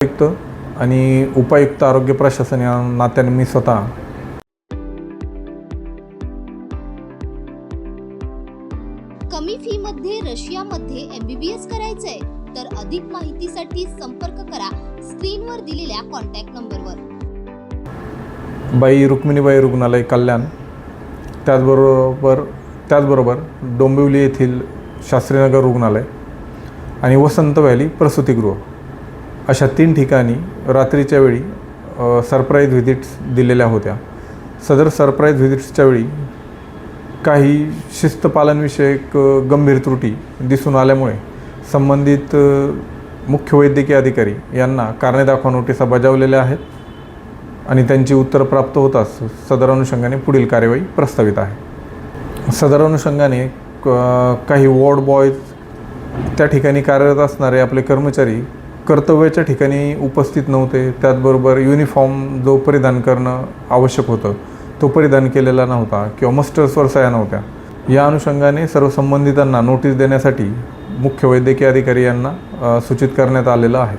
आयुक्त आणि उपायुक्त आरोग्य प्रशासन या नात्याने मी स्वतः कमी फी मध्ये रशियामध्ये MBBS करायचंय तर अधिक माहितीसाठी संपर्क करा स्क्रीनवर दिलेल्या कॉन्टॅक्ट नंबरवर। बाई रुक्मिणीबाई रुग्णालय कल्याण, त्याचबरोबर डोंबिवली येथील शास्त्रीनगर रुग्णालय आणि वसंत व्हॅली प्रसूतिगृह अशा 3 ठिकाणी रात्रीच्या वेळी सरप्राईज व्हिजिट्स दिलेल्या होत्या। सदर सरप्राईज व्हिजिट्सच्या वेळी काही शिस्तपालनविषयक गंभीर त्रुटी दिसून आल्यामुळे संबंधित मुख्य वैद्यकीय अधिकारी यांना कारणे दाखवा नोटिसा बजावलेल्या आहेत आणि त्यांची उत्तर प्राप्त होताच सदर अनुषंगाने पुढील कार्यवाही प्रस्तावित आहे। सदर अनुषंगाने काही वॉर्ड बॉयज, त्या ठिकाणी कार्यरत असणारे आपले कर्मचारी कर्तव्याच्या ठिकाणी उपस्थित नव्हते। त्याचबरोबर युनिफॉर्म जो परिधान करणं आवश्यक होतं तो परिधान केलेला नव्हता किंवा मस्टर्सवर सह्या नव्हत्या। या अनुषंगाने सर्व संबंधितांना नोटीस देण्यासाठी मुख्य वैद्यकीय अधिकारी यांना सूचित करण्यात आलेलं आहे।